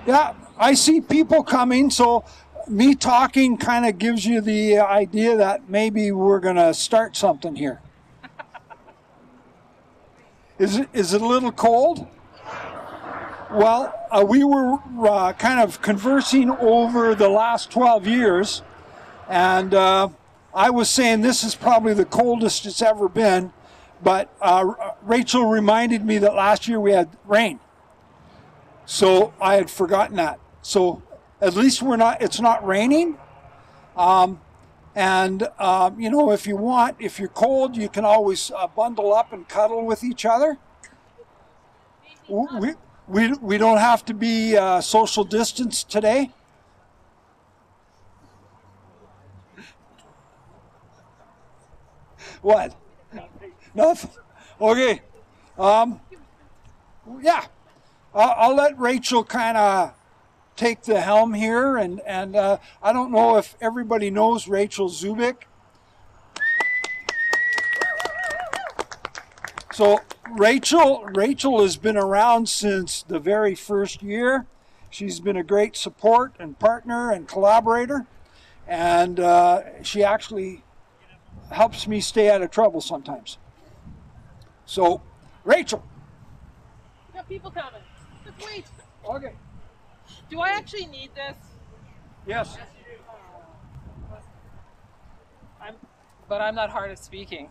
Yeah, I see people coming, so me talking kind of gives you the idea that maybe we're going to start something here. Is it a little cold? Well, we were kind of conversing over the last 12 years, and I was saying this is probably the coldest it's ever been, but Rachel reminded me that last year we had rain. So I had forgotten that. So at least it's not raining. If you want, if you're cold, you can always bundle up and cuddle with each other. We don't have to be social distance today. What? Nothing. Okay. Yeah. I'll let Rachel kind of take the helm here, and I don't know if everybody knows Rachel Zubik. So Rachel has been around since the very first year. She's been a great support and partner and collaborator, and she actually helps me stay out of trouble sometimes. So, Rachel. We got people coming. Let's wait. Okay. Do I actually need this? Yes. But I'm not hard of speaking.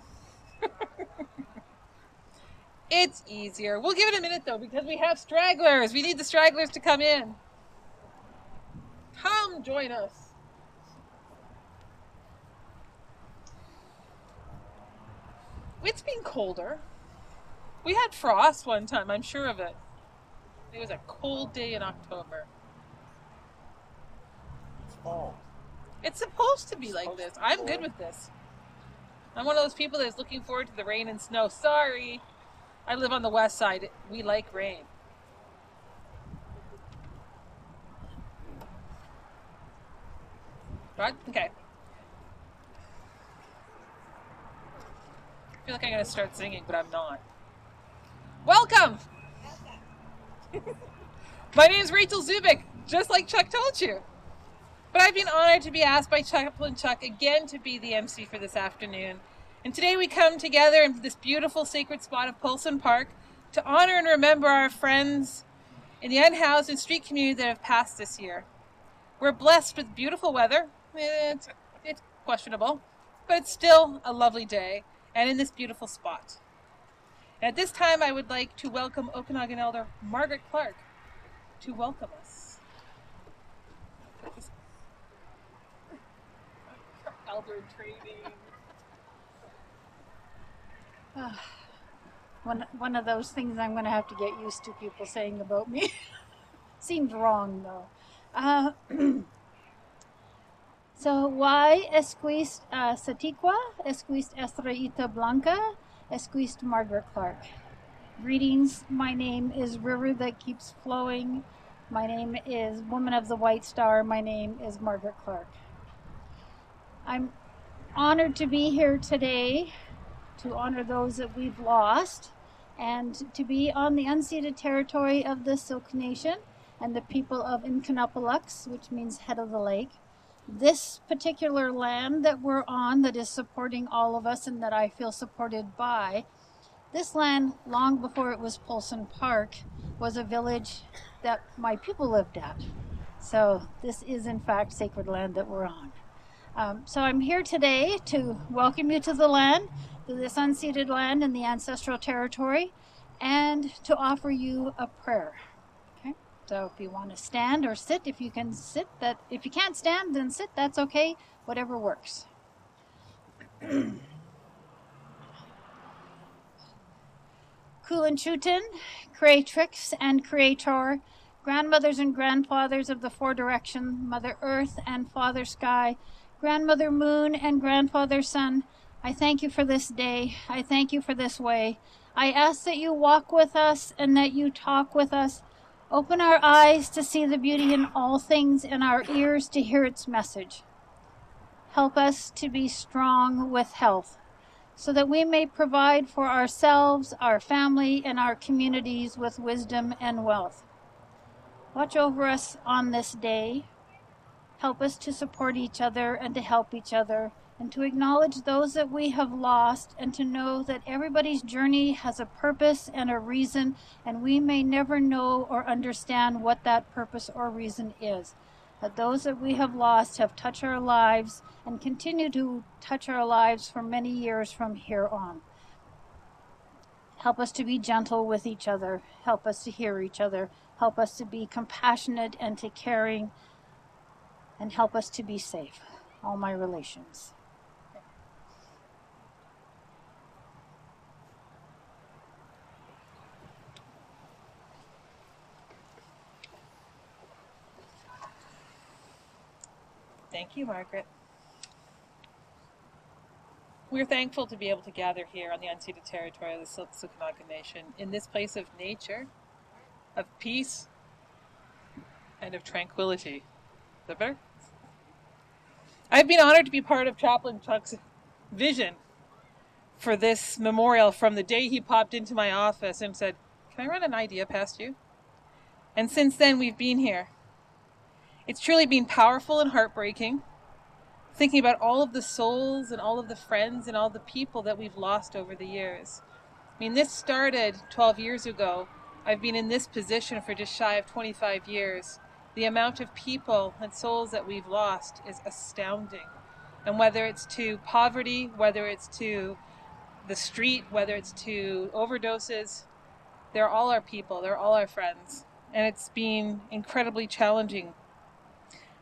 It's easier. We'll give it a minute though, because we have stragglers. We need the stragglers to come in. Come join us. It's been colder. We had frost one time, I'm sure of it. It was a cold day in October. Oh. It's supposed to be like this. I'm good with this. I'm one of those people that's looking forward to the rain and snow. Sorry. I live on the west side. We like rain. Right? Okay. I feel like I'm going to start singing, but I'm not. Welcome! My name is Rachel Zubik, just like Chuck told you. But I've been honored to be asked by Chaplain Chuck again to be the MC for this afternoon. And today we come together in this beautiful sacred spot of Polson Park to honor and remember our friends in the unhoused and street community that have passed this year. We're blessed with beautiful weather. It's questionable, but it's still a lovely day and in this beautiful spot. And at this time, I would like to welcome Okanagan Elder Margaret Clark to welcome us. Elder training. One of those things I'm going to have to get used to people saying about me. Seems wrong, though. So, why esquist Satiqua, esquist Estraita Blanca, esquist Margaret Clark. Greetings, my name is River That Keeps Flowing. My name is Woman of the White Star. My name is Margaret Clark. I'm honored to be here today to honor those that we've lost and to be on the unceded territory of the Silk Nation and the people of Inkanapalux, which means head of the lake. This particular land that we're on that is supporting all of us and that I feel supported by, this land, long before it was Polson Park, was a village that my people lived at. So this is in fact sacred land that we're on. So I'm here today to welcome you to the land, to this unceded land in the ancestral territory, and to offer you a prayer. Okay? So if you want to stand or sit, if you can sit, that if you can't stand, then sit, that's okay, whatever works. Kulan Chutin, Creatrix and Creator, grandmothers and grandfathers of the four direction, Mother Earth and Father Sky, Grandmother Moon and Grandfather Sun, I thank you for this day. I thank you for this way. I ask that you walk with us and that you talk with us. Open our eyes to see the beauty in all things and our ears to hear its message. Help us to be strong with health so that we may provide for ourselves, our family, and our communities with wisdom and wealth. Watch over us on this day. Help us to support each other and to help each other, and to acknowledge those that we have lost, and to know that everybody's journey has a purpose and a reason, and we may never know or understand what that purpose or reason is. But those that we have lost have touched our lives and continue to touch our lives for many years from here on. Help us to be gentle with each other. Help us to hear each other. Help us to be compassionate and to caring, and help us to be safe. All my relations. Thank you, Margaret. We're thankful to be able to gather here on the unceded territory of the Silksukanaga Nation in this place of nature, of peace, and of tranquility. Is that better? I've been honored to be part of Chaplain Chuck's vision for this memorial from the day he popped into my office and said, "Can I run an idea past you?" And since then, we've been here. It's truly been powerful and heartbreaking, thinking about all of the souls and all of the friends and all the people that we've lost over the years. I mean, this started 12 years ago. I've been in this position for just shy of 25 years. The amount of people and souls that we've lost is astounding. And whether it's to poverty, whether it's to the street, whether it's to overdoses, they're all our people, they're all our friends. And it's been incredibly challenging.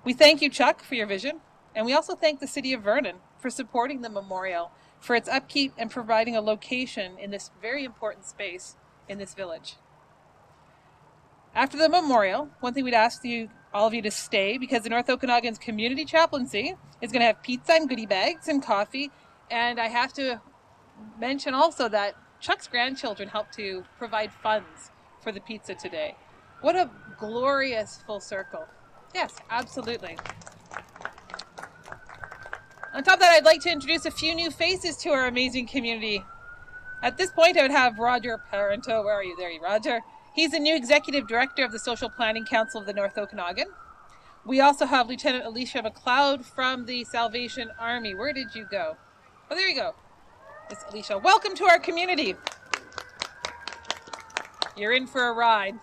We thank you, Chuck, for your vision. And we also thank the City of Vernon for supporting the memorial, for its upkeep and providing a location in this very important space in this village. After the memorial, one thing we'd ask you, all of you, to stay, because the North Okanagan's Community Chaplaincy is going to have pizza and goodie bags and coffee. And I have to mention also that Chuck's grandchildren helped to provide funds for the pizza today. What a glorious full circle. Yes, absolutely. On top of that, I'd like to introduce a few new faces to our amazing community. At this point, I would have Roger Parento. Where are you? There you, Roger. He's the new Executive Director of the Social Planning Council of the North Okanagan. We also have Lieutenant Alicia McLeod from the Salvation Army. Where did you go? Oh, there you go. It's Alicia. Welcome to our community. You're in for a ride.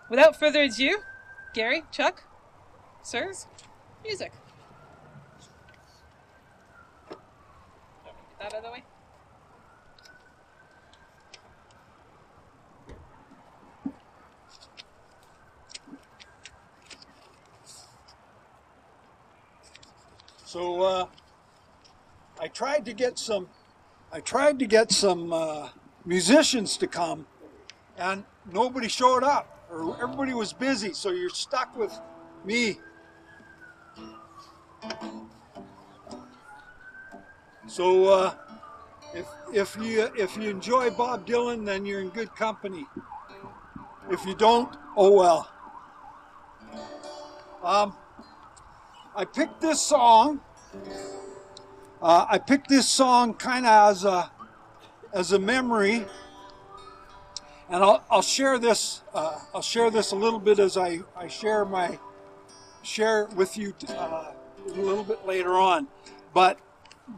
Without further ado, Gary, Chuck, sirs, music. Get that out of the way. So I tried to get some musicians to come, and nobody showed up, or everybody was busy. So you're stuck with me. So if you enjoy Bob Dylan, then you're in good company. If you don't, oh well. I picked this song. Kind of as a memory, and I'll share this. I'll share this a little bit as I share with you a little bit later on. But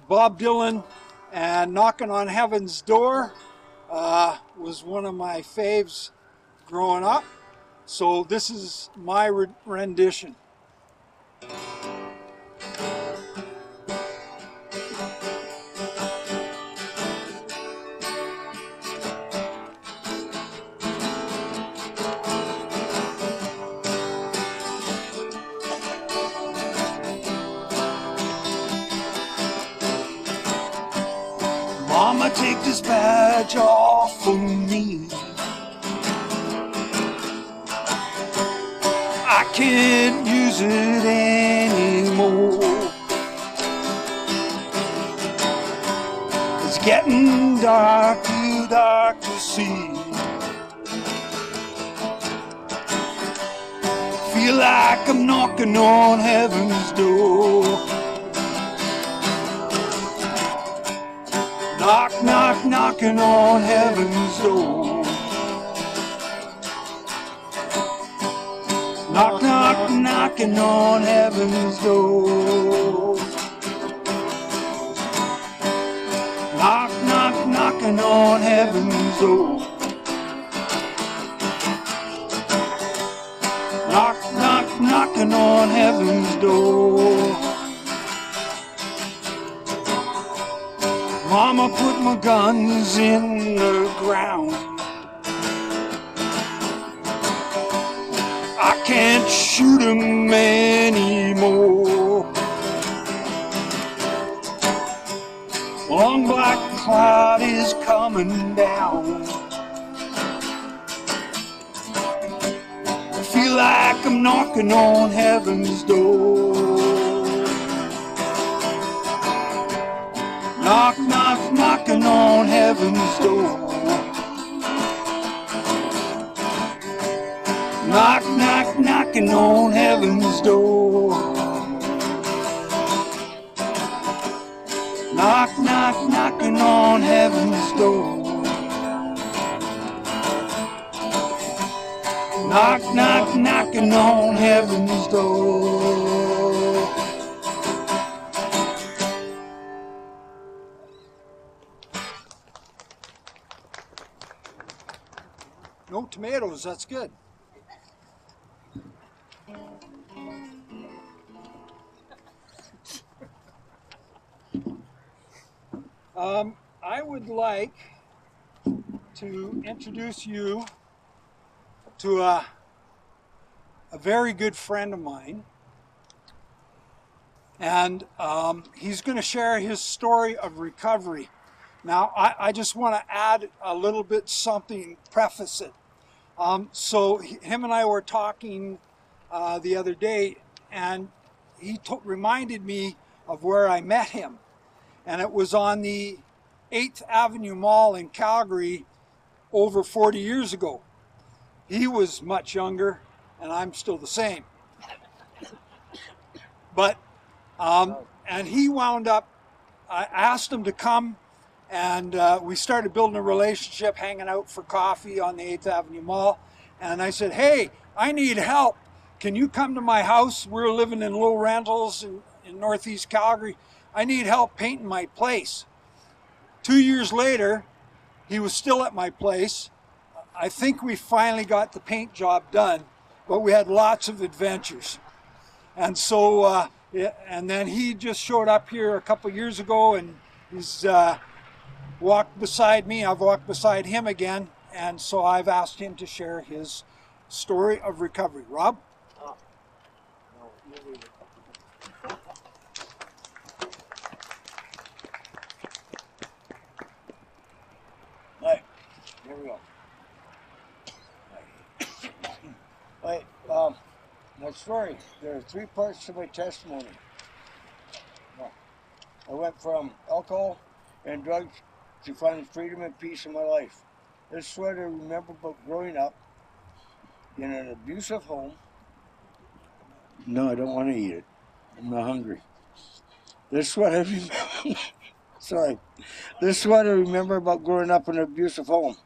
Bob Dylan and "Knocking on Heaven's Door" was one of my faves growing up. So this is my rendition. Mama, take this badge off of me. I can't use it anymore. It's getting dark, too dark to see. Feel like I'm knocking on heaven's door. Knock, knock, knocking on heaven's door. knocking on heaven's door. Knock, knock, knocking on heaven's door. Knock, knock, knocking on heaven's door. Mama put my guns in the ground. I can't shoot 'em anymore. Long black cloud is coming down. I feel like I'm knocking on heaven's door. Knock, knock, knocking on heaven's door. Knock, knock, knocking on heaven's door. Knock, knock, knocking on heaven's door. Knock, knock, knocking on heaven's door. No tomatoes, that's good. I would like to introduce you to a very good friend of mine, and he's going to share his story of recovery. Now, I just want to add a little bit something, preface it. So him and I were talking the other day, and he reminded me of where I met him. And it was on the 8th Avenue Mall in Calgary over 40 years ago. He was much younger, and I'm still the same. But, and he wound up, I asked him to come, and we started building a relationship, hanging out for coffee on the 8th Avenue Mall. And I said, hey, I need help. Can you come to my house? We're living in low rentals in Northeast Calgary. I need help painting my place. 2 years later, he was still at my place. I think we finally got the paint job done, but we had lots of adventures. And so, and then he just showed up here a couple years ago, and he's walked beside me. I've walked beside him again, and so I've asked him to share his story of recovery. Rob? Oh. No, you read it. Right, here we go. Right, my story, there are 3 parts to my testimony. I went from alcohol and drugs to finding freedom and peace in my life. This is what I remember about growing up in an abusive home. No, I don't want to eat it. I'm not hungry. This is what I remember. Sorry. This is what I remember about growing up in an abusive home.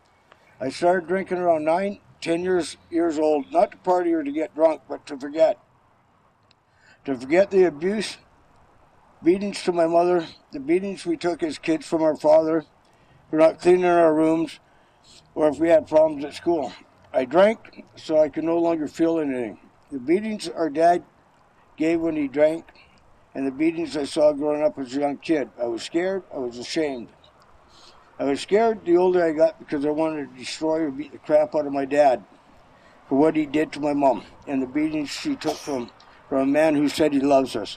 I started drinking around 9, 10 years old, not to party or to get drunk, but to forget. To forget the abuse, beatings to my mother, the beatings we took as kids from our father for not cleaning our rooms, or if we had problems at school. I drank so I could no longer feel anything. The beatings our dad gave when he drank, and the beatings I saw growing up as a young kid. I was scared, I was ashamed. I was scared the older I got because I wanted to destroy or beat the crap out of my dad for what he did to my mom and the beatings she took from a man who said he loves us.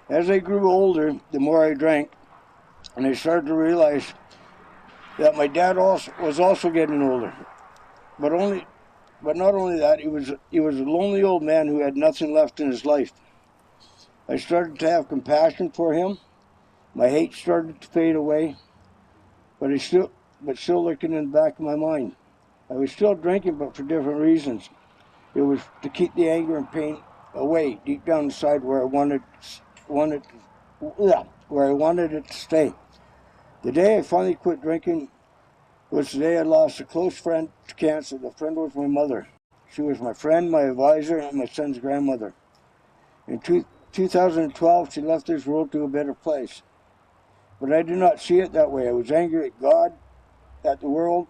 As I grew older, the more I drank, and I started to realize that my dad was also getting older. But not only that, he was a lonely old man who had nothing left in his life. I started to have compassion for him. My hate started to fade away, but still lurking in the back of my mind. I was still drinking, but for different reasons. It was to keep the anger and pain away, deep down inside where I wanted it to stay. The day I finally quit drinking was the day I lost a close friend to cancer. The friend was my mother. She was my friend, my advisor, and my son's grandmother. In 2012, she left this world to a better place. But I did not see it that way. I was angry at God, at the world.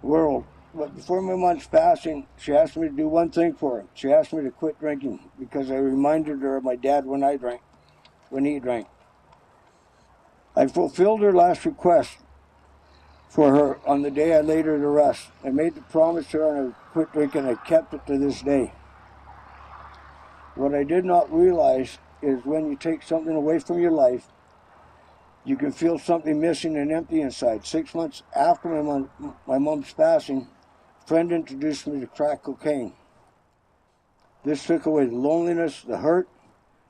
But before my mom's passing, she asked me to do one thing for her. She asked me to quit drinking because I reminded her of my dad when he drank. I fulfilled her last request for her on the day I laid her to rest. I made the promise to her and I quit drinking. I kept it to this day. What I did not realize is when you take something away from your life, you can feel something missing and empty inside. 6 months after my mom's passing, a friend introduced me to crack cocaine. This took away the loneliness, the hurt,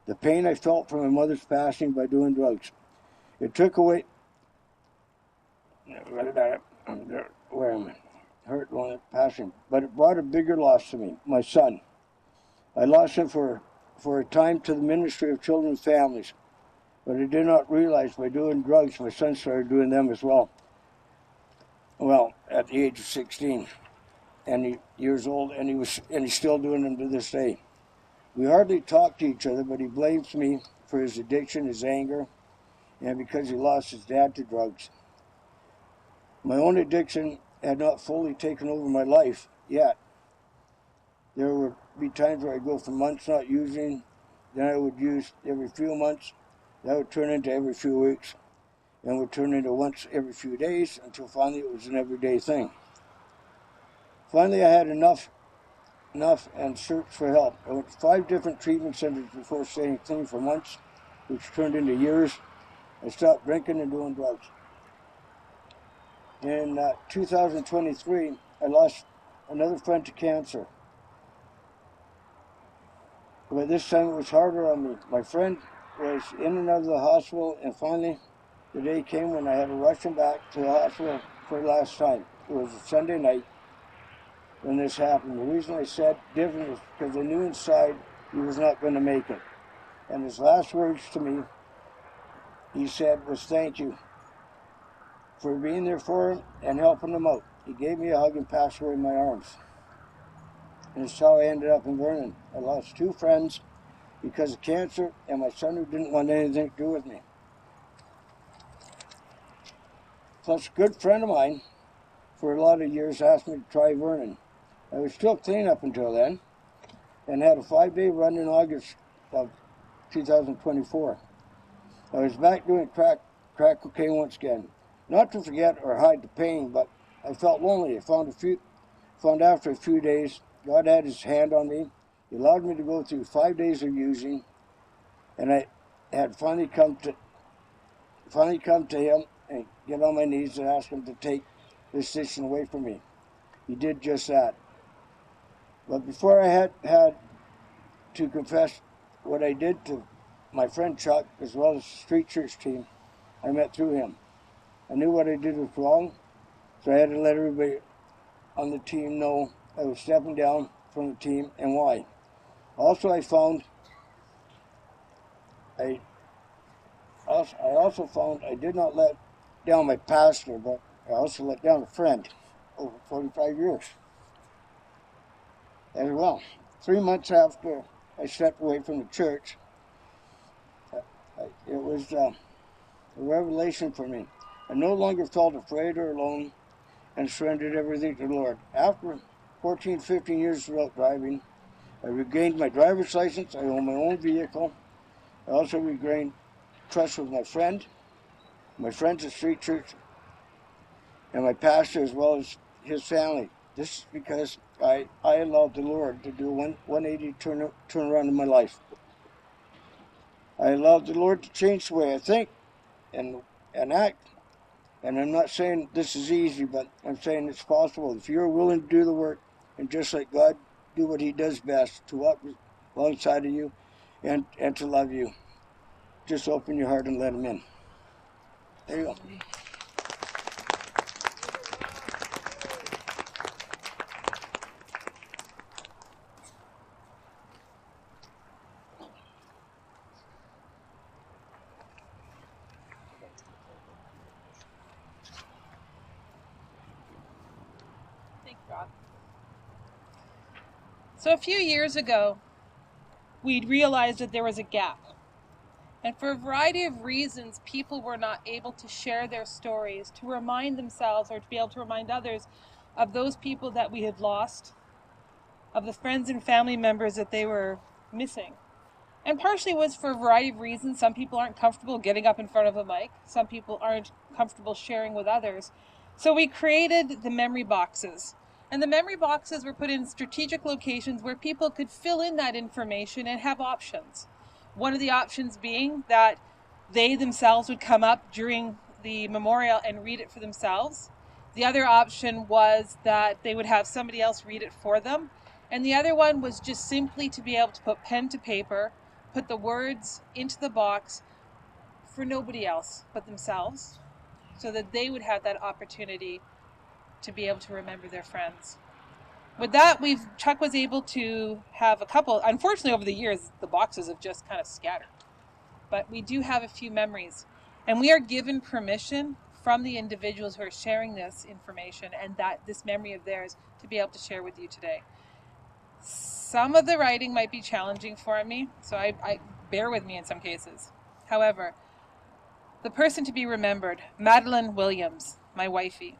the pain I felt from my mother's passing by doing drugs. It took away where am I? Hurt, loneliness, passing, but it brought a bigger loss to me, my son. I lost him for a time to the Ministry of Children and Families, but I did not realize by doing drugs, my son started doing them as well. Well, at the age of 16, years old, and he's still doing them to this day. We hardly talk to each other, but he blames me for his addiction, his anger, and because he lost his dad to drugs. My own addiction had not fully taken over my life yet. There would be times where I'd go for months not using, then I would use every few months, that would turn into every few weeks, and would turn into once every few days, until finally it was an everyday thing. Finally I had enough and searched for help. I went to 5 different treatment centers before staying clean for months, which turned into years. I stopped drinking and doing drugs. In 2023, I lost another friend to cancer. But this time it was harder on me. My friend was in and out of the hospital, and finally the day came when I had to rush him back to the hospital for the last time. It was a Sunday night when this happened. The reason I said different is because I knew inside he was not going to make it. And his last words to me, he said, was thank you for being there for him and helping him out. He gave me a hug and passed away in my arms. And it's how I ended up in Vernon. I lost 2 friends because of cancer, and my son who didn't want anything to do with me. Plus, a good friend of mine for a lot of years asked me to try Vernon. I was still clean up until then, and had a 5-day run in August of 2024. I was back doing crack cocaine once again. Not to forget or hide the pain, but I felt lonely. I found after a few days, God had his hand on me. He allowed me to go through 5 days of using, and I had finally come to him and get on my knees and ask him to take this addiction away from me. He did just that. But before I had to confess what I did to my friend Chuck, as well as the street church team I met through him. I knew what I did was wrong, so I had to let everybody on the team know I was stepping down from the team and why. Also, I also found I did not let down my pastor, but I also let down a friend over 45 years as well. 3 months after I stepped away from the church, it was a revelation for me. I no longer felt afraid or alone and surrendered everything to the Lord. After 14, 15 years without driving, I regained my driver's license. I own my own vehicle. I also regained trust with my friends at street church, and my pastor as well as his family. This is because I allowed the Lord to do a 180 turn around in my life. I allowed the Lord to change the way I think and act. And I'm not saying this is easy, but I'm saying it's possible. If you're willing to do the work and just let God do what he does best, to walk alongside of you and to love you, just open your heart and let him in. There you go. Thanks, Rob. So a few years ago, we realized that there was a gap. And for a variety of reasons, people were not able to share their stories, to remind themselves or to be able to remind others of those people that we had lost, of the friends and family members that they were missing. And partially was for a variety of reasons. Some people aren't comfortable getting up in front of a mic. Some people aren't comfortable sharing with others. So we created the memory boxes. And the memory boxes were put in strategic locations where people could fill in that information and have options. One of the options being that they themselves would come up during the memorial and read it for themselves. The other option was that they would have somebody else read it for them. And the other one was just simply to be able to put pen to paper, put the words into the box for nobody else but themselves, so that they would have that opportunity to be able to remember their friends. With that, Chuck was able to have a couple. Unfortunately, over the years, the boxes have just kind of scattered. But we do have a few memories. And we are given permission from the individuals who are sharing this information and this memory of theirs to be able to share with you today. Some of the writing might be challenging for me, so I bear with me in some cases. However, the person to be remembered, Madeline Williams, my wifey.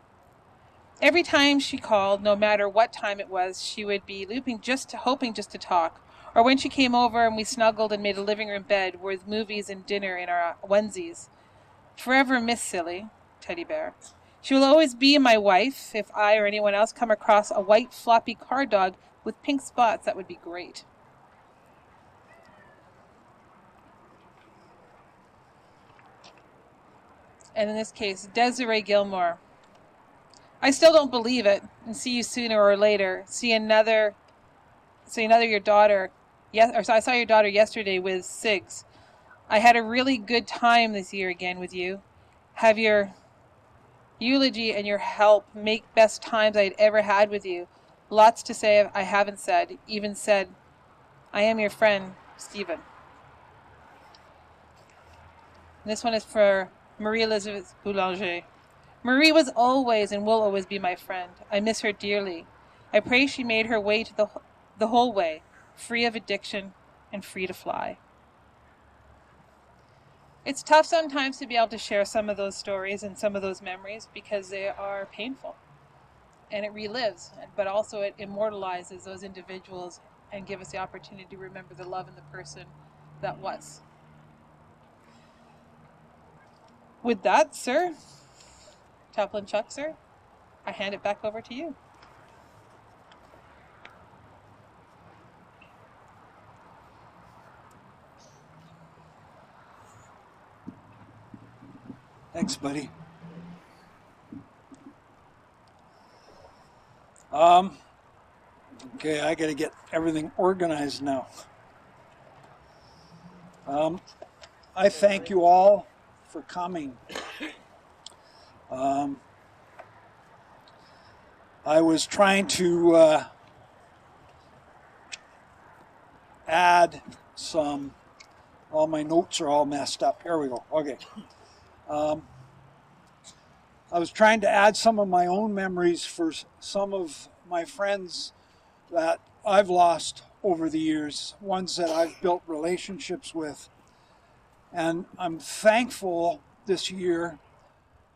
Every time she called, no matter what time it was, she would be looping hoping just to talk. Or when she came over and we snuggled and made a living room bed with movies and dinner in our onesies. Forever Miss Silly, teddy bear. She will always be my wife. If I or anyone else come across a white floppy car dog with pink spots, that would be great. And in this case, Desiree Gilmore. I still don't believe it, and see you sooner or later. See another your daughter. Yes, or I saw your daughter yesterday with Sigs. I had a really good time this year again with you. Have your eulogy and your help make best times I'd ever had with you. Lots to say I haven't said. Even said, I am your friend, Stephen. And this one is for Marie-Elizabeth Boulanger. Marie was always and will always be my friend. I miss her dearly. I pray she made her way to the whole way, free of addiction and free to fly. It's tough sometimes to be able to share some of those stories and some of those memories because they are painful. And it relives, but also it immortalizes those individuals and give us the opportunity to remember the love and the person that was. With that, sir, Chaplain Chuck, sir, I hand it back over to you. Thanks, buddy. Okay, I got to get everything organized now. I thank you all for coming. I was trying to add some. All my notes are all messed up. Here we go. Okay. I was trying to add some of my own memories for some of my friends that I've lost over the years, ones that I've built relationships with. And I'm thankful this year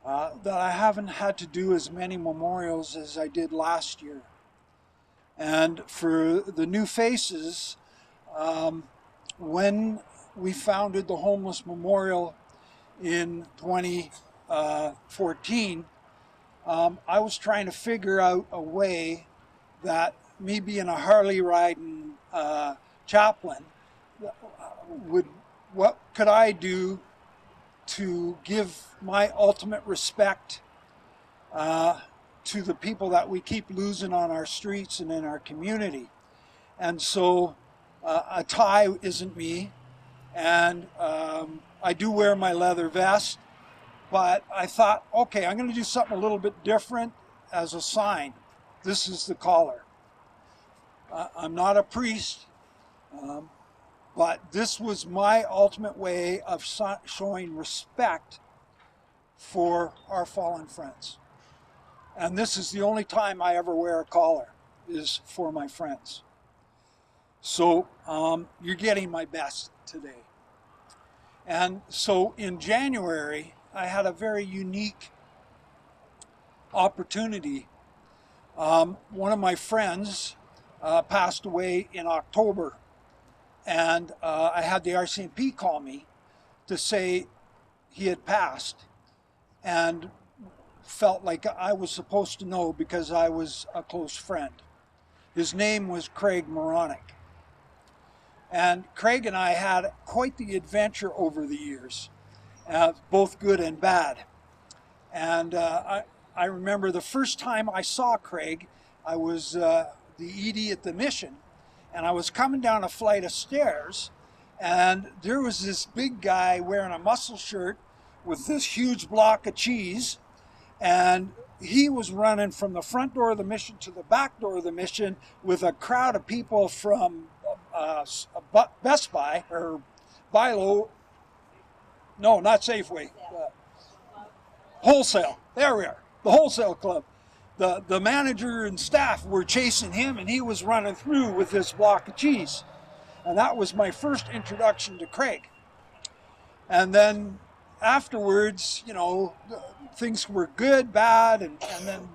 that I haven't had to do as many memorials as I did last year. And for the new faces, when we founded the Homeless Memorial in 2014, I was trying to figure out a way that me being a Harley riding chaplain, what could I do to give my ultimate respect to the people that we keep losing on our streets and in our community. And so a tie isn't me, and I do wear my leather vest, but I thought, okay, I'm going to do something a little bit different as a sign. This is the collar. I'm not a priest, but this was my ultimate way of showing respect for our fallen friends. And this is the only time I ever wear a collar, is for my friends. So you're getting my best today. And so in January, I had a very unique opportunity. One of my friends passed away in October, and I had the RCMP call me to say he had passed, and felt like I was supposed to know because I was a close friend. His name was Craig Moronic. And Craig and I had quite the adventure over the years, both good and bad. And I remember the first time I saw Craig, I was the ED at the mission, and I was coming down a flight of stairs, and there was this big guy wearing a muscle shirt with this huge block of cheese, and he was running from the front door of the mission to the back door of the mission with a crowd of people from Best Buy or Bilo. No, not Safeway. Wholesale. There we are. The wholesale club. The manager and staff were chasing him, and he was running through with this block of cheese. And that was my first introduction to Craig. And then afterwards, you know, things were good, bad,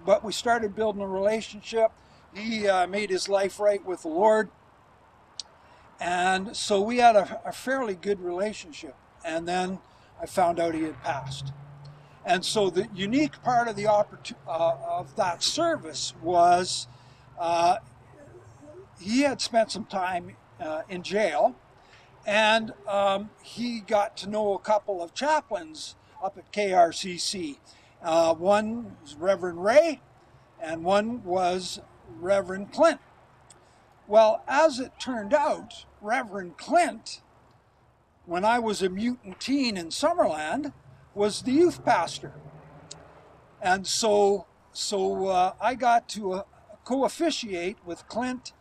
but we started building a relationship. He made his life right with the Lord. And so we had a fairly good relationship. And then I found out he had passed. And so the unique part of the of that service was he had spent some time in jail, and he got to know a couple of chaplains up at KRCC. One was Reverend Ray, and one was Reverend Clint. Well, as it turned out, Reverend Clint, when I was a mutant teen in Summerland, was the youth pastor. And so I got to co-officiate with Clint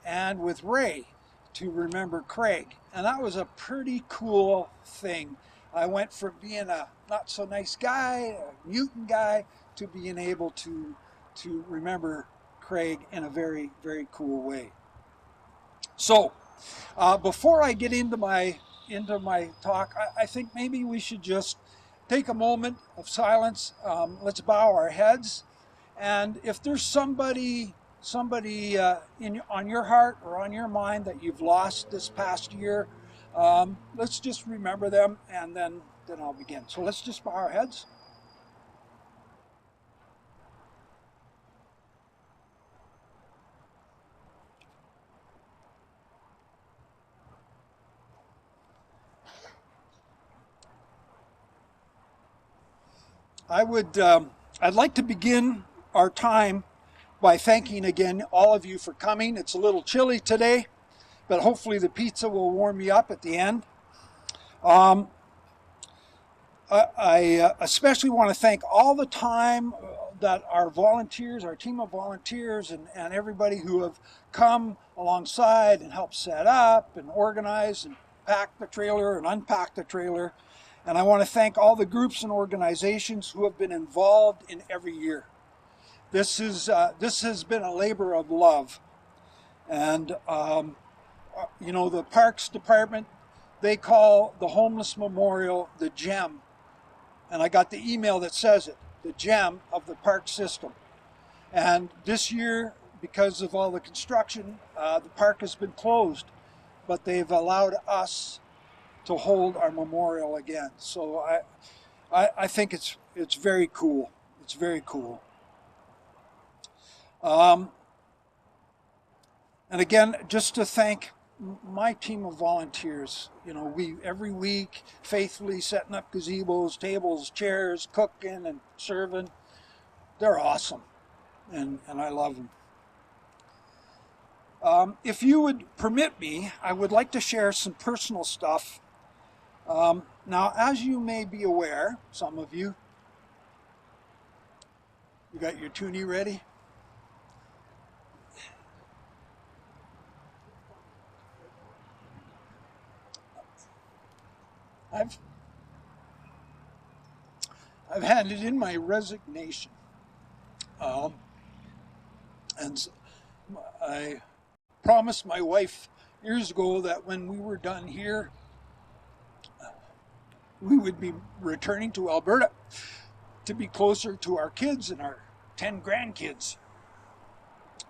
and with Ray to remember Craig. And that was a pretty cool thing. I went from being a not so nice guy, a mutant guy, to being able to remember Craig in a very, very cool way. So before I get into my talk, I think maybe we should just take a moment of silence. Let's bow our heads, and if there's somebody on your heart or on your mind that you've lost this past year, let's just remember them, and then I'll begin. So let's just bow our heads. I'd like to begin our time by thanking again all of you for coming. It's a little chilly today, but hopefully the pizza will warm you up at the end. I especially want to thank all the time that our volunteers, our team of volunteers, and everybody who have come alongside and helped set up and organize and pack the trailer and unpack the trailer. And I want to thank all the groups and organizations who have been involved in every year. This has been a labor of love. And, you know, the Parks Department, they call the Homeless Memorial the gem. And I got the email that says it, the gem of the park system. And this year, because of all the construction, the park has been closed, but they've allowed us to hold our memorial again. So I think it's very cool. It's very cool. And again, just to thank my team of volunteers. You know, we every week faithfully setting up gazebos, tables, chairs, cooking and serving. They're awesome, and I love them. If you would permit me, I would like to share some personal stuff. Now, as you may be aware, some of you got your toonie ready? I've handed in my resignation, and I promised my wife years ago that when we were done here, we would be returning to Alberta to be closer to our kids and our 10 grandkids.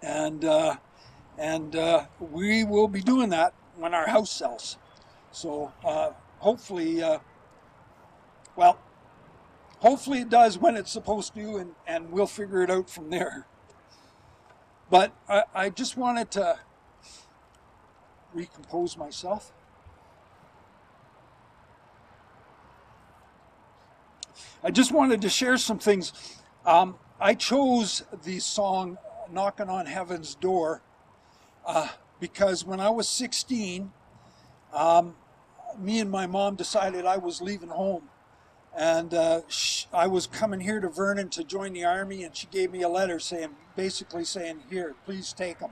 And we will be doing that when our house sells. So hopefully, hopefully it does when it's supposed to, and we'll figure it out from there. But I just wanted to recompose myself. I just wanted to share some things. I chose the song Knocking on Heaven's Door because when I was 16, me and my mom decided I was leaving home. And I was coming here to Vernon to join the Army, and she gave me a letter basically saying, here, please take them.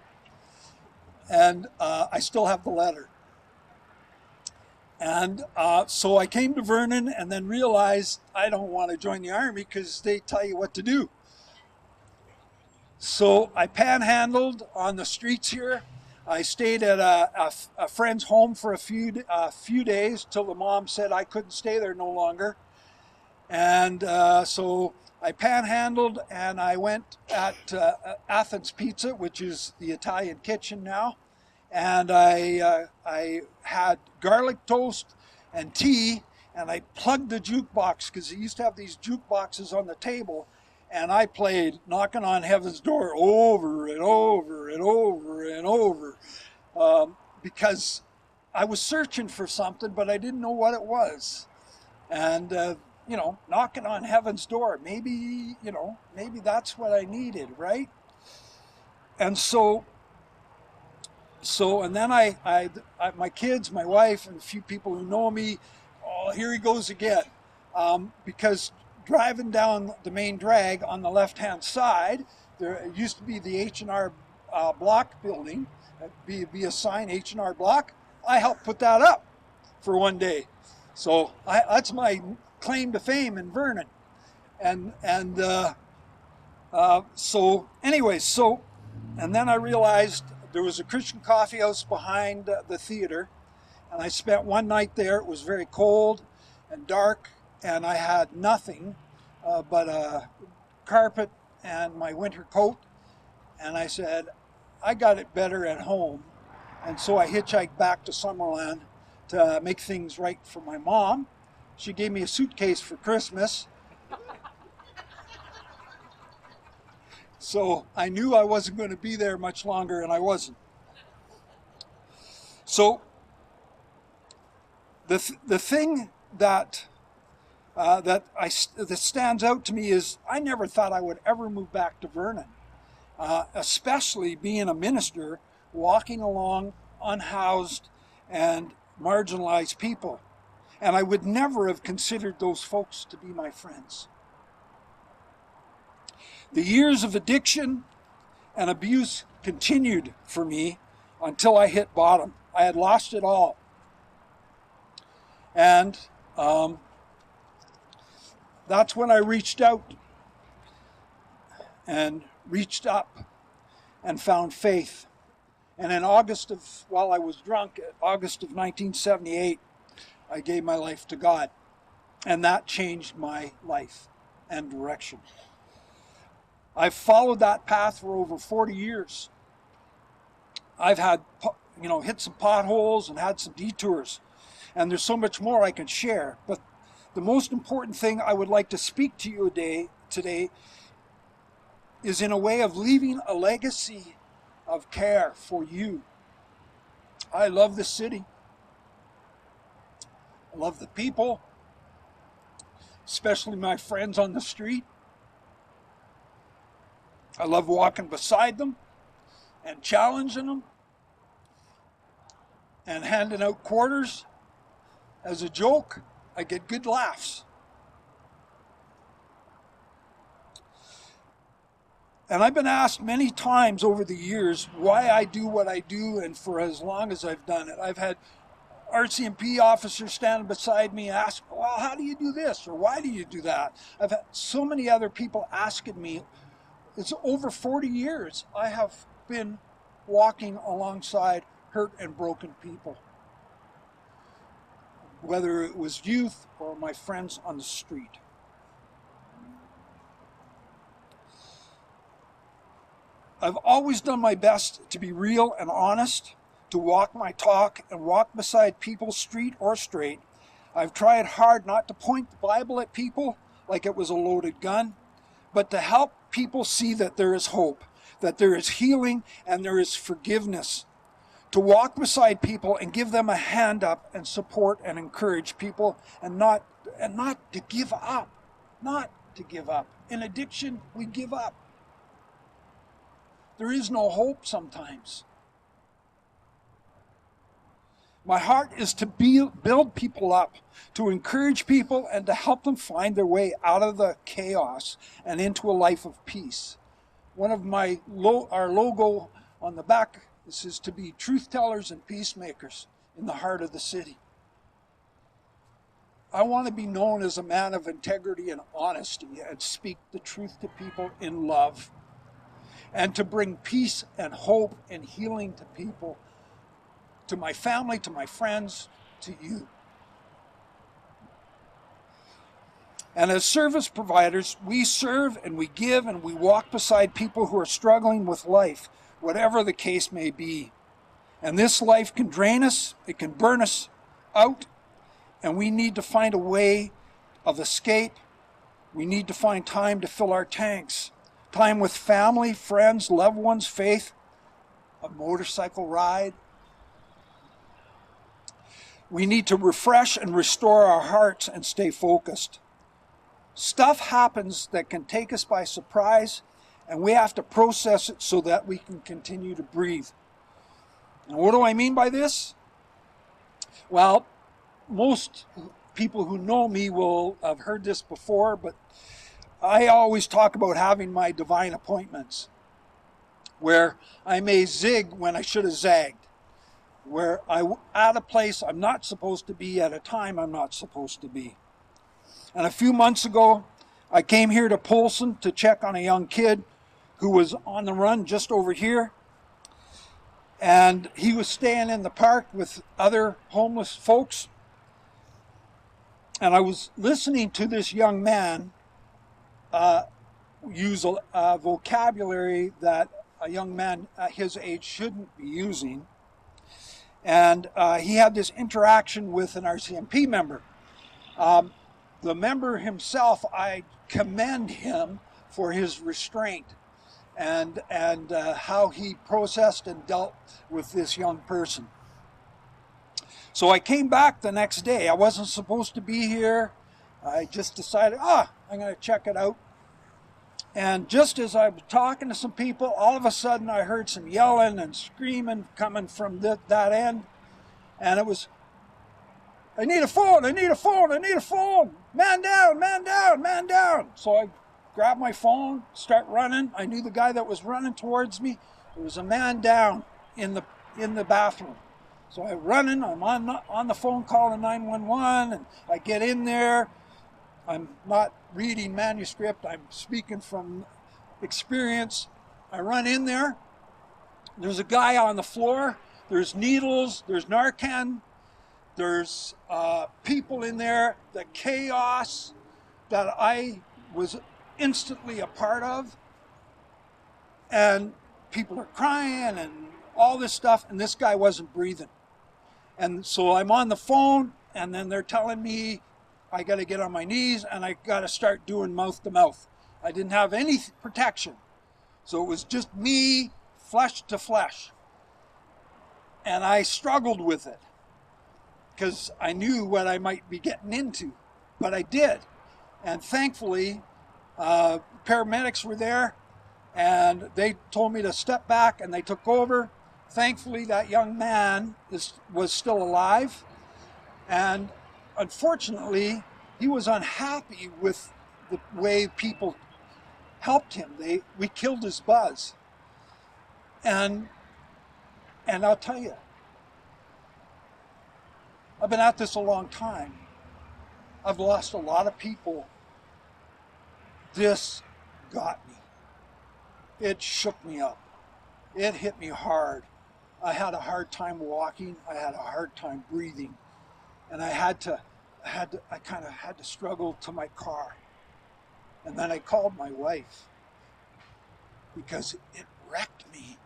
And I still have the letter. And so I came to Vernon and then realized I don't want to join the Army because they tell you what to do. So I panhandled on the streets here. I stayed at a friend's home for a few days till the mom said I couldn't stay there no longer. And so I panhandled, and I went at Athens Pizza, which is the Italian kitchen now. And I had garlic toast and tea, and I plugged the jukebox because they used to have these jukeboxes on the table, and I played Knocking on Heaven's Door over and over and over and over because I was searching for something, but I didn't know what it was. And knocking on heaven's door, maybe that's what I needed, right? And so and then I my kids, my wife, and a few people who know me, oh, here he goes again. Because driving down the main drag on the left-hand side, there used to be the H&R Block building, be a sign, H&R Block. I helped put that up for one day. So that's my claim to fame in Vernon. And then I realized there was a Christian coffee house behind the theater, and I spent one night there. It was very cold and dark, and I had nothing but a carpet and my winter coat, and I said, I got it better at home. And so I hitchhiked back to Summerland to make things right for my mom. She gave me a suitcase for Christmas. So I knew I wasn't going to be there much longer, and I wasn't. So the thing that stands out to me is I never thought I would ever move back to Vernon, especially being a minister, walking along unhoused and marginalized people. And I would never have considered those folks to be my friends. The years of addiction and abuse continued for me until I hit bottom. I had lost it all. And that's when I reached out and reached up and found faith. And in while I was drunk, August of 1978, I gave my life to God. And that changed my life and direction. I've followed that path for over 40 years. I've had, hit some potholes and had some detours. And there's so much more I can share. But the most important thing I would like to speak to you today is in a way of leaving a legacy of care for you. I love the city. I love the people, especially my friends on the street. I love walking beside them and challenging them and handing out quarters as a joke. I get good laughs. And I've been asked many times over the years why I do what I do, and for as long as I've done it. I've had RCMP officers standing beside me ask, well, how do you do this? Or why do you do that? I've had so many other people asking me. It's over 40 years I have been walking alongside hurt and broken people, whether it was youth or my friends on the street. I've always done my best to be real and honest, to walk my talk and walk beside people, street or straight. I've tried hard not to point the Bible at people like it was a loaded gun, but to help people see that there is hope, that there is healing and there is forgiveness. To walk beside people and give them a hand up and support and encourage people, and not to give up. Not to give up. In addiction, we give up. There is no hope sometimes. My heart is to build people up, to encourage people and to help them find their way out of the chaos and into a life of peace. One of our logo on the back, this is to be truth tellers and peacemakers in the heart of the city. I want to be known as a man of integrity and honesty and speak the truth to people in love, and to bring peace and hope and healing to people, to my family, to my friends, to you. And as service providers, we serve and we give and we walk beside people who are struggling with life, whatever the case may be. And this life can drain us, it can burn us out, and we need to find a way of escape. We need to find time to fill our tanks. Time with family, friends, loved ones, faith, a motorcycle ride. We need to refresh and restore our hearts and stay focused. Stuff happens that can take us by surprise, and we have to process it so that we can continue to breathe. And what do I mean by this? Well, most people who know me will have heard this before, but I always talk about having my divine appointments, where I may zig when I should have zagged, where I'm at a place I'm not supposed to be at a time I'm not supposed to be. And a few months ago, I came here to Polson to check on a young kid who was on the run just over here. And he was staying in the park with other homeless folks. And I was listening to this young man use a vocabulary that a young man at his age shouldn't be using. And he had this interaction with an RCMP member. The member himself, I commend him for his restraint and how he processed and dealt with this young person. So I came back the next day. I wasn't supposed to be here. I just decided, I'm going to check it out. And just as I was talking to some people, all of a sudden I heard some yelling and screaming coming from that end. And it was, I need a phone, I need a phone, I need a phone. Man down, man down, man down. So I grabbed my phone, start running. I knew the guy that was running towards me. There was a man down in the bathroom. So I'm running, I'm on the phone calling 911, and I get in there. I'm not reading manuscript, I'm speaking from experience. I run in there. There's a guy on the floor. There's needles, there's Narcan, there's people in there. The chaos that I was instantly a part of. And people are crying and all this stuff, and this guy wasn't breathing. And so I'm on the phone, and then they're telling me I got to get on my knees and I got to start doing mouth to mouth. I didn't have any protection. So it was just me, flesh to flesh. And I struggled with it because I knew what I might be getting into, but I did. And thankfully, paramedics were there and they told me to step back and they took over. Thankfully, that young man was still alive. And unfortunately, he was unhappy with the way people helped him. We killed his buzz. And I'll tell you, I've been at this a long time. I've lost a lot of people. This got me. It shook me up. It hit me hard. I had a hard time walking. I had a hard time breathing. And I kind of had to struggle to my car. And then I called my wife because it wrecked me.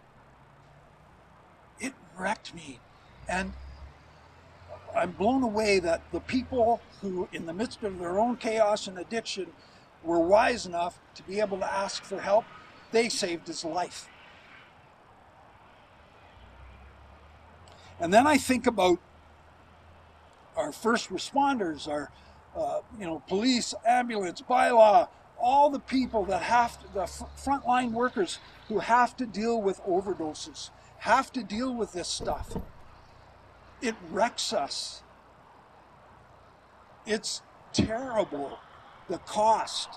It wrecked me. And I'm blown away that the people who, in the midst of their own chaos and addiction, were wise enough to be able to ask for help. They saved his life. And then I think about our first responders, our police, ambulance, bylaw, all the people that the frontline workers who have to deal with overdoses, have to deal with this stuff. It wrecks us. It's terrible, the cost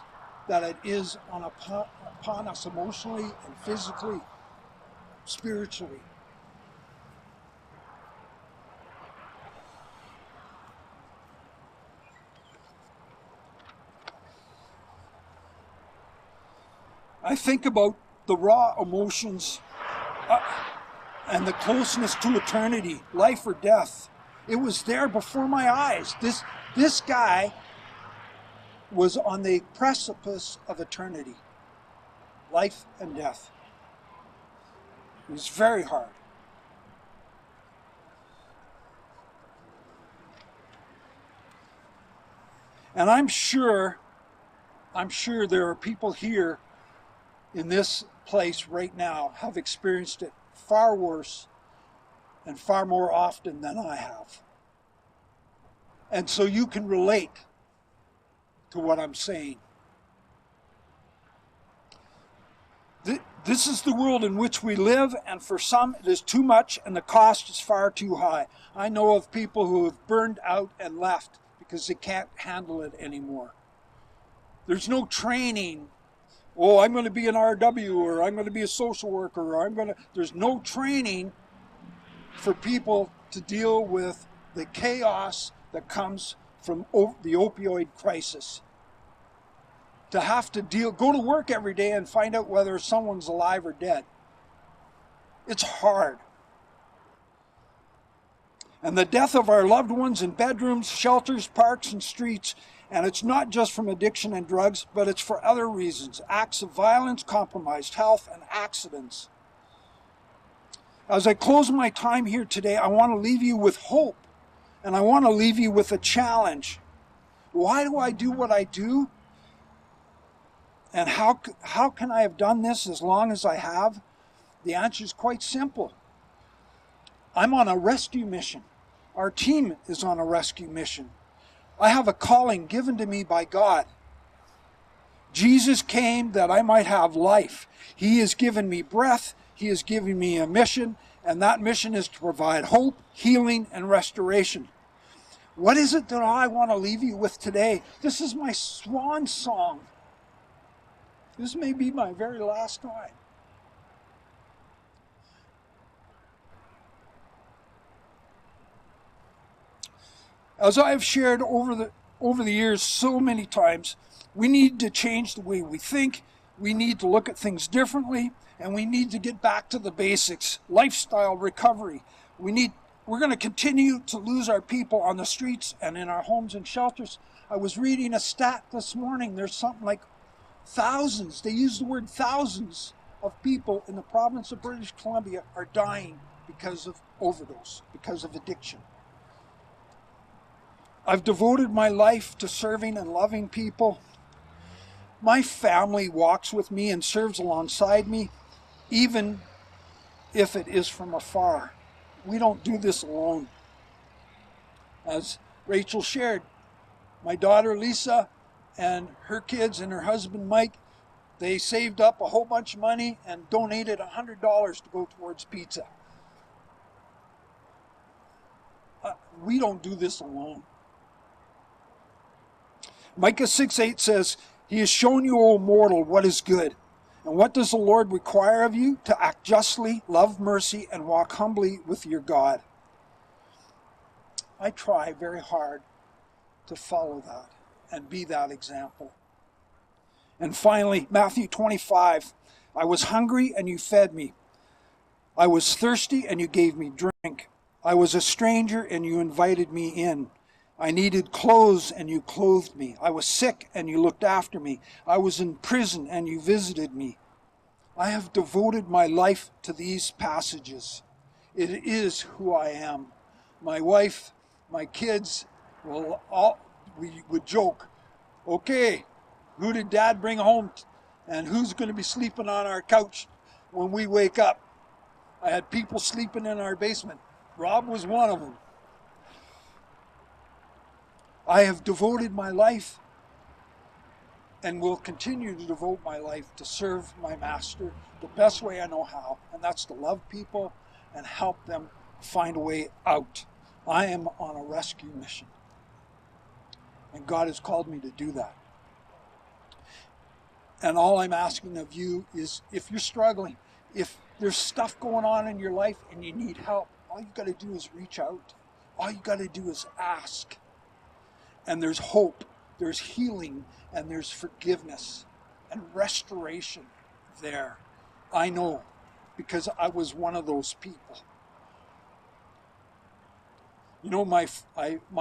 that it is upon us emotionally and physically, spiritually. I think about the raw emotions and the closeness to eternity, life or death. It was there before my eyes. This guy was on the precipice of eternity, life and death. It was very hard. And I'm sure there are people here in this place right now have experienced it far worse and far more often than I have. And so you can relate to what I'm saying. This is the world in which we live, and for some it is too much and the cost is far too high. I know of people who have burned out and left because they can't handle it anymore. There's no training. Oh, I'm going to be an RW, or I'm going to be a social worker, or there's no training for people to deal with the chaos that comes from the opioid crisis. To have to go to work every day and find out whether someone's alive or dead. It's hard. And the death of our loved ones in bedrooms, shelters, parks, and streets. And it's not just from addiction and drugs, but it's for other reasons. Acts of violence, compromised health, and accidents. As I close my time here today, I want to leave you with hope. And I want to leave you with a challenge. Why do I do what I do? And how can I have done this as long as I have? The answer is quite simple. I'm on a rescue mission. Our team is on a rescue mission. I have a calling given to me by God. Jesus came that I might have life. He has given me breath. He has given me a mission, and that mission is to provide hope, healing, and restoration. What is it that I want to leave you with today? This is my swan song. This may be my very last time. As I have shared over the years so many times, we need to change the way we think. We need to look at things differently, and we need to get back to the basics. Lifestyle recovery. We're going to continue to lose our people on the streets and in our homes and shelters. I was reading a stat this morning. There's something like thousands, they use the word thousands of people in the province of British Columbia are dying because of overdose, because of addiction. I've devoted my life to serving and loving people. My family walks with me and serves alongside me, even if it is from afar. We don't do this alone. As Rachel shared, my daughter Lisa and her kids and her husband Mike, they saved up a whole bunch of money and donated $100 to go towards pizza. We don't do this alone. Micah 6:8 says, He has shown you, O mortal, what is good. And what does the Lord require of you? To act justly, love mercy, and walk humbly with your God. I try very hard to follow that and be that example. And finally, Matthew 25, I was hungry and you fed me. I was thirsty and you gave me drink. I was a stranger and you invited me in. I needed clothes and you clothed me. I was sick and you looked after me. I was in prison and you visited me. I have devoted my life to these passages. It is who I am. My wife, my kids, we would joke, okay, who did Dad bring home and who's going to be sleeping on our couch when we wake up? I had people sleeping in our basement. Rob was one of them. I have devoted my life and will continue to devote my life to serve my master the best way I know how, and that's to love people and help them find a way out. I am on a rescue mission, and God has called me to do that. And all I'm asking of you is, if you're struggling, if there's stuff going on in your life and you need help, all you got to do is reach out. All you got to do is ask. And there's hope, there's healing, and there's forgiveness and restoration there. I know, because I was one of those people. You know, my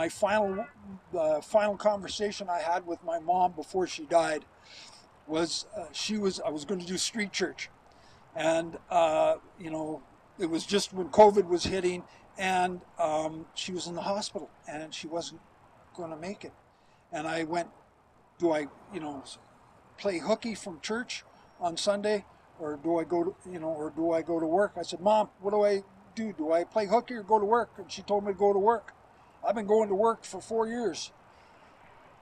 final conversation I had with my mom before she died was I was going to do street church, and you know, it was just when COVID was hitting, and she was in the hospital and she wasn't going to make it. And I went, do I, play hooky from church on Sunday, or do I go to work? I said, Mom, what do I do? Do I play hooky or go to work? And she told me to go to work. I've been going to work for 4 years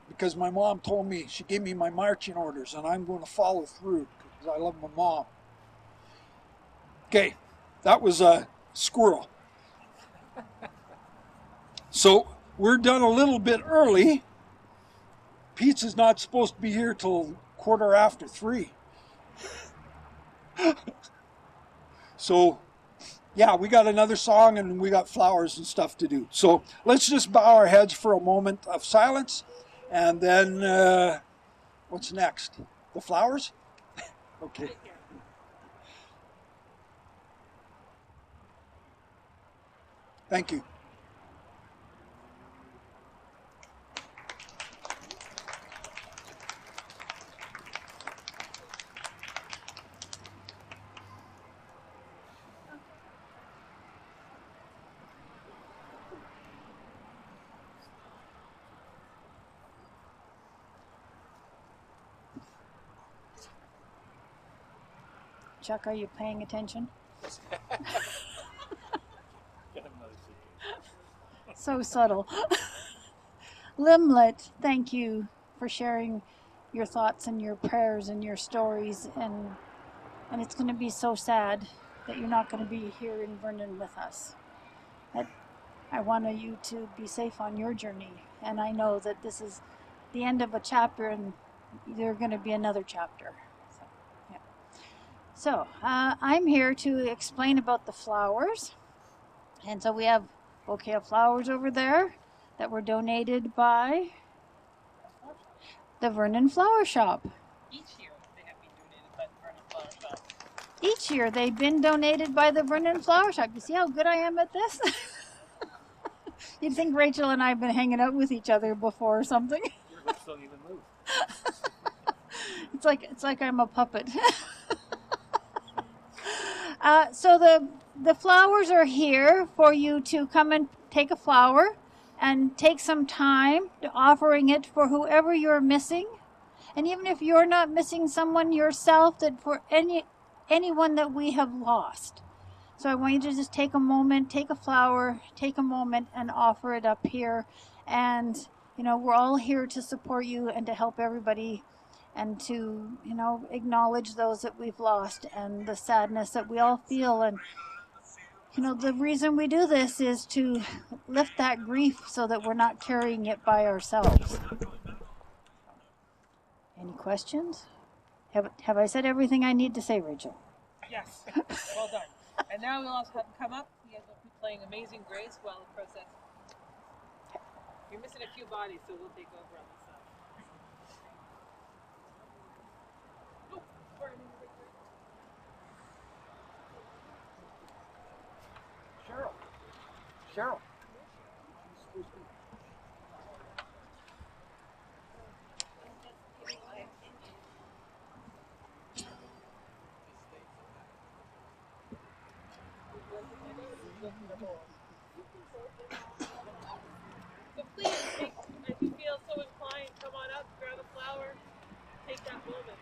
because my mom told me, she gave me my marching orders, and I'm going to follow through because I love my mom. Okay, that was a squirrel. So we're done a little bit early. Pizza's not supposed to be here till 3:15. So, yeah, we got another song and we got flowers and stuff to do. So let's just bow our heads for a moment of silence, and then what's next? The flowers? Okay. Thank you. Chuck, are you paying attention? So subtle. Limlet, thank you for sharing your thoughts and your prayers and your stories, and it's going to be so sad that you're not going to be here in Vernon with us. I want you to be safe on your journey, and I know that this is the end of a chapter, and there's going to be another chapter. So I'm here to explain about the flowers, and so we have a bouquet of flowers over there that were donated by the Vernon Flower Shop. Each year they have been donated by the Vernon Flower Shop. Each year they've been donated by the Vernon Flower Shop. You see how good I am at this? You'd think Rachel and I have been hanging out with each other before or something. Your lips don't even move. It's like I'm a puppet. So the flowers are here for you to come and take a flower and take some time to offering it for whoever you're missing. And even if you're not missing someone yourself, that for anyone that we have lost. So I want you to just take a moment, take a flower, take a moment and offer it up here. And, we're all here to support you and to help everybody and to, acknowledge those that we've lost and the sadness that we all feel. And, the reason we do this is to lift that grief so that we're not carrying it by ourselves. Any questions? Have I said everything I need to say, Rachel? Yes, well done. And now we'll also have him come up. He will be playing Amazing Grace while the process. You're missing a few bodies, so we'll take over on this side. Carol. So please, if you feel so inclined, come on up, grab a flower, take that moment.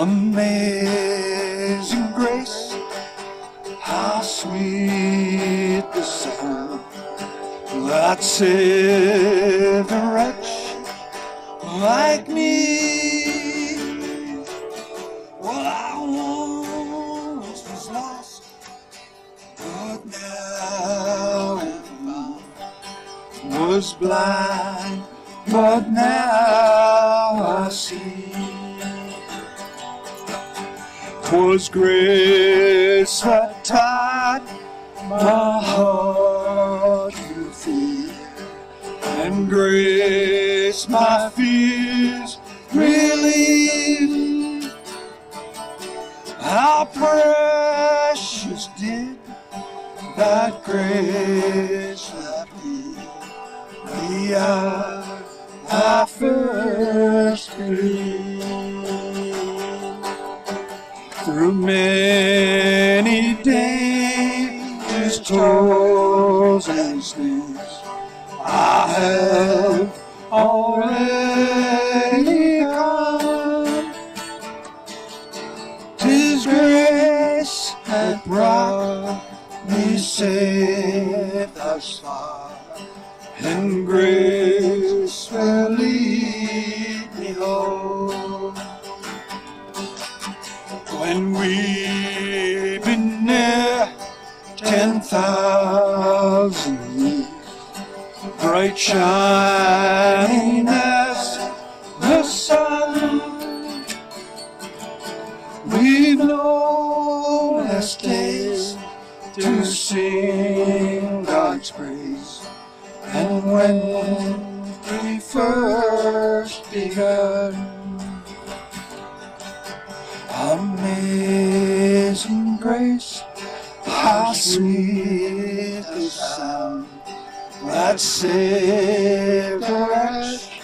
Amazing grace, how sweet the sound that saved a wretch like me. Well, I once was lost, but now am found. Was blind, but now I see. 'Twas grace that taught my heart to fear, and grace my fears relieved. How precious did that grace appear the hour I first believed. Through many dangers, toils, and snares, I have already come. 'Tis grace that brought me safe thus far, and grace will lead me home. When we've been near 10,000 years, bright shining as the sun, we've no less days to sing God's praise. And when we first begun, amazing grace, how sweet the sound that saved a wretch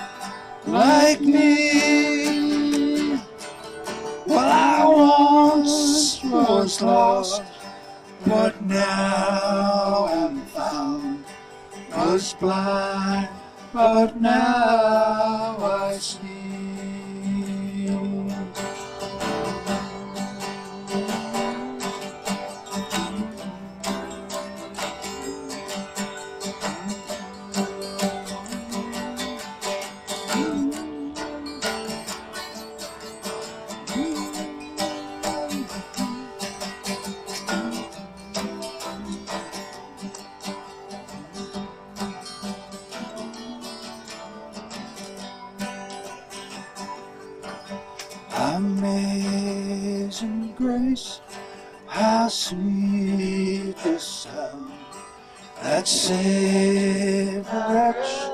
like me. Well, I once was lost, but now am found. Was blind, but now I see. Amazing grace, how sweet the sound that saved a wretch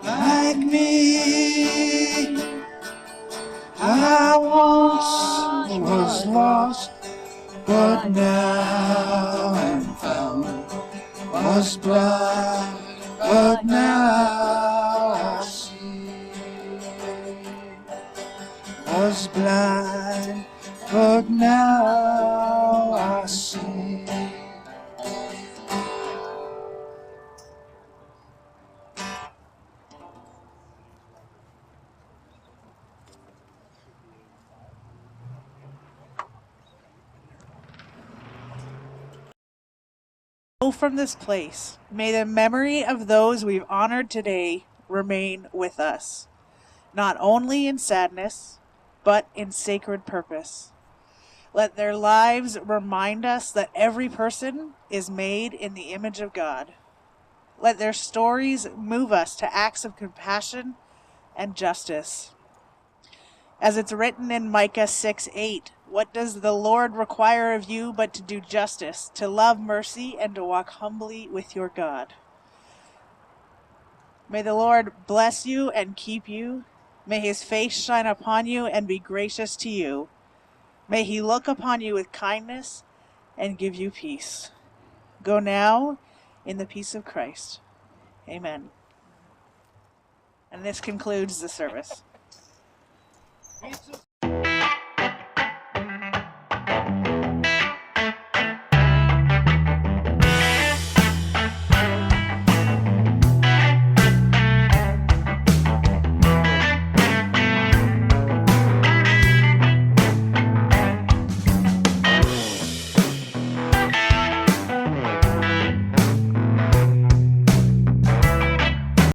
like me. I once was lost, but now am found. Was blind, but now I see. Was blind, but now I see. From this place, may the memory of those we've honored today remain with us, not only in sadness, but in sacred purpose. Let their lives remind us that every person is made in the image of God. Let their stories move us to acts of compassion and justice. As it's written in Micah 6:8, what does the Lord require of you but to do justice, to love mercy, and to walk humbly with your God? May the Lord bless you and keep you. May his face shine upon you and be gracious to you. May he look upon you with kindness and give you peace. Go now in the peace of Christ. Amen. And this concludes the service.